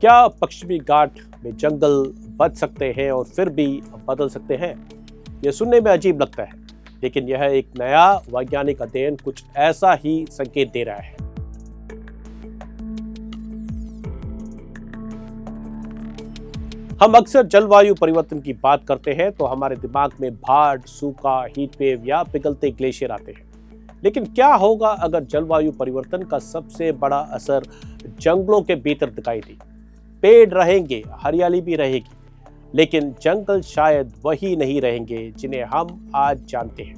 क्या पश्चिमी घाट में जंगल बच सकते हैं और फिर भी बदल सकते हैं? यह सुनने में अजीब लगता है, लेकिन यह एक नया वैज्ञानिक अध्ययन कुछ ऐसा ही संकेत दे रहा है। हम अक्सर जलवायु परिवर्तन की बात करते हैं तो हमारे दिमाग में बाढ़, सूखा, हीट वेव या पिघलते ग्लेशियर आते हैं। लेकिन क्या होगा अगर जलवायु परिवर्तन का सबसे बड़ा असर जंगलों के भीतर दिखाई दे? पेड़ रहेंगे, हरियाली भी रहेगी, लेकिन जंगल शायद वही नहीं रहेंगे जिन्हें हम आज जानते हैं।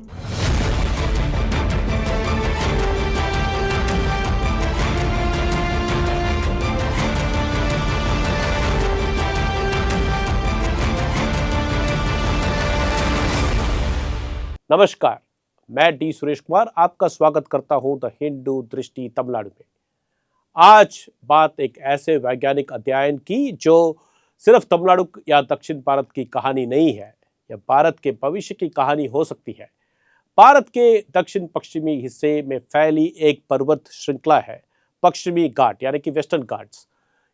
नमस्कार, मैं डी सुरेश कुमार आपका स्वागत करता हूं द हिंदू दृष्टि तमिलनाडु में। आज बात एक ऐसे वैज्ञानिक अध्ययन की जो सिर्फ तमिलनाडु या दक्षिण भारत की कहानी नहीं है, यह भारत के भविष्य की कहानी हो सकती है। भारत के दक्षिण पश्चिमी हिस्से में फैली एक पर्वत श्रृंखला है पश्चिमी घाट यानी कि वेस्टर्न घाट्स।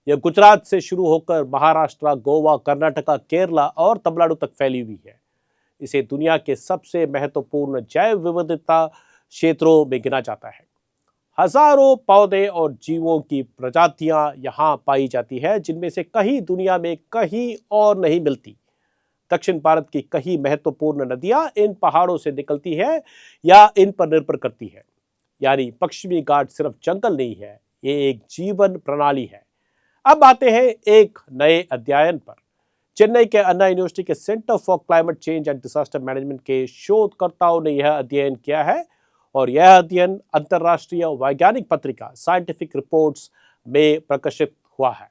यह गुजरात से शुरू होकर महाराष्ट्र, गोवा, कर्नाटका, केरला और तमिलनाडु तक फैली हुई है। इसे दुनिया के सबसे महत्वपूर्ण जैव विविधता क्षेत्रों में गिना जाता है। हजारों पौधे और जीवों की प्रजातियां यहां पाई जाती है, जिनमें से कहीं दुनिया में कहीं और नहीं मिलती। दक्षिण भारत की कई महत्वपूर्ण नदियां इन पहाड़ों से निकलती है या इन पर निर्भर करती है। यानी पश्चिमी घाट सिर्फ जंगल नहीं है, ये एक जीवन प्रणाली है। अब आते हैं एक नए अध्ययन पर। चेन्नई के अन्ना यूनिवर्सिटी के centre for climate change and disaster management के शोधकर्ताओं ने यह अध्ययन किया है और यह अध्ययन अंतर्राष्ट्रीय वैज्ञानिक पत्रिका साइंटिफिक रिपोर्ट्स में प्रकाशित हुआ है।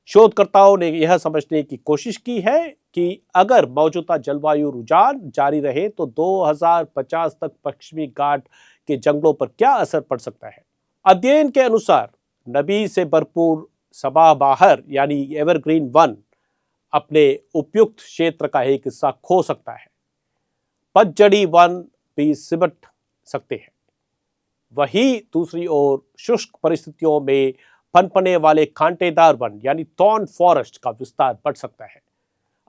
शोधकर्ताओं ने यह समझने की कोशिश की है कि अगर मौजूदा जलवायु रुझान जारी रहे तो 2050 तक पश्चिमी घाट के जंगलों पर क्या असर पड़ सकता है। अध्ययन के अनुसार नमी से भरपूर सदाबहार यानी एवरग्रीन वन अपने उपयुक्त क्षेत्र का एक हिस्सा खो सकता है। पतझड़ी वन भी सिमट सकते हैं। वहीं दूसरी ओर शुष्क परिस्थितियों में पनपने वाले कांटेदार वन यानी थॉर्न फॉरेस्ट का विस्तार बढ़ सकता है।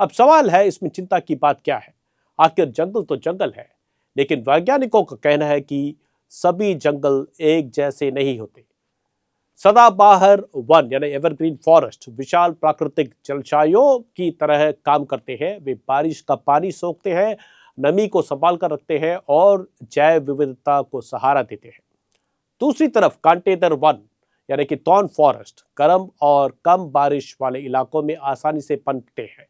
अब सवाल है, इसमें चिंता की बात क्या है? आखिर जंगल तो जंगल है, लेकिन वैज्ञानिकों का कहना है कि सभी जंगल एक जैसे नहीं होते। सदाबहार वन यानी एवरग्रीन फॉरेस्ट विशाल प्राकृतिक जलाशयों की तरह काम करते हैं। वे बारिश का पानी सोखते हैं, नमी को संभाल कर रखते हैं और जैव विविधता को सहारा देते हैं। दूसरी तरफ कांटेदार वन यानी कि थॉर्न फॉरेस्ट गर्म और कम बारिश वाले इलाकों में आसानी से पनपते हैं।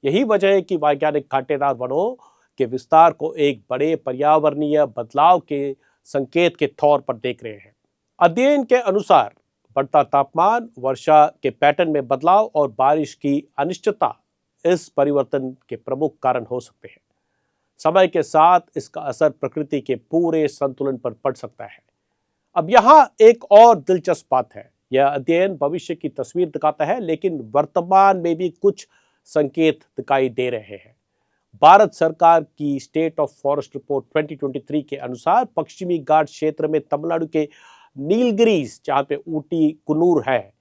यही वजह है कि वैज्ञानिक कांटेदार वनों के विस्तार को एक बड़े पर्यावरणीय बदलाव के संकेत के तौर पर देख रहे हैं। अध्ययन के अनुसार बढ़ता तापमान, वर्षा के पैटर्न में बदलाव और बारिश की अनिश्चितता इस परिवर्तन के प्रमुख कारण हो सकते हैं। समय के साथ इसका असर प्रकृति के पूरे संतुलन पर पड़ सकता है। अब यहाँ एक और दिलचस्प बात है, यह अध्ययन भविष्य की तस्वीर दिखाता है, लेकिन वर्तमान में भी कुछ संकेत दिखाई दे रहे हैं। भारत सरकार की स्टेट ऑफ फॉरेस्ट रिपोर्ट 2023 के अनुसार पश्चिमी घाट क्षेत्र में तमिलनाडु के नीलगिरीज, जहाँ पे ऊटी कुन्नूर है,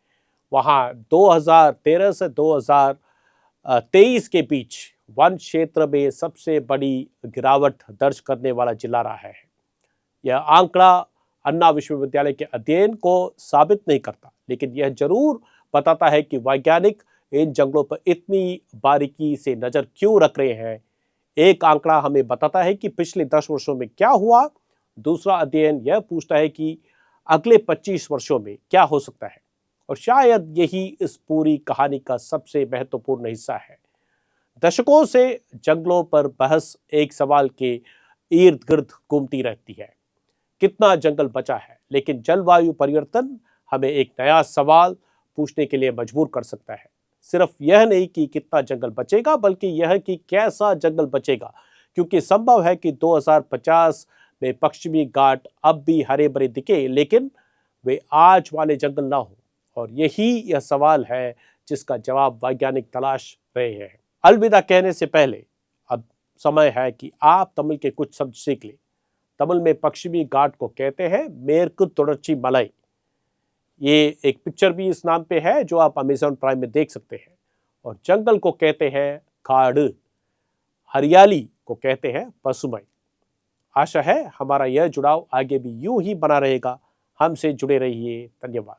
वहाँ 2013 से 2023 के बीच वन क्षेत्र में सबसे बड़ी गिरावट दर्ज करने वाला जिला रहा है। यह आंकड़ा अन्ना विश्वविद्यालय के अध्ययन को साबित नहीं करता, लेकिन यह जरूर बताता है कि वैज्ञानिक इन जंगलों पर इतनी बारीकी से नजर क्यों रख रहे हैं। एक आंकड़ा हमें बताता है कि पिछले 10 वर्षों में क्या हुआ, दूसरा अध्ययन यह पूछता है कि अगले 25 वर्षों में क्या हो सकता है। और शायद यही इस पूरी कहानी का सबसे महत्वपूर्ण हिस्सा है। दशकों से जंगलों पर बहस एक सवाल के इर्द गिर्द घूमती रहती है, कितना जंगल बचा है। लेकिन जलवायु परिवर्तन हमें एक नया सवाल पूछने के लिए मजबूर कर सकता है। सिर्फ यह नहीं कि कितना जंगल बचेगा, बल्कि यह कि कैसा जंगल बचेगा, क्योंकि संभव है कि 2050 में पश्चिमी घाट अब भी हरे भरे दिखे, लेकिन वे आज वाले जंगल ना हो। और यह सवाल है जिसका जवाब वैज्ञानिक तलाश रहे हैं। अलविदा कहने से पहले अब समय है कि आप तमिल के कुछ शब्द सीख लें। तमिल में पश्चिमी घाट को कहते हैं मेरकु तोड़र्ची मलाई। ये एक पिक्चर भी इस नाम पे है जो आप अमेज़न प्राइम में देख सकते हैं। और जंगल को कहते हैं काड़, हरियाली को कहते हैं पसुमई। आशा है हमारा यह जुड़ाव आगे भी यूं ही बना रहेगा। हमसे जुड़े रहिए। धन्यवाद।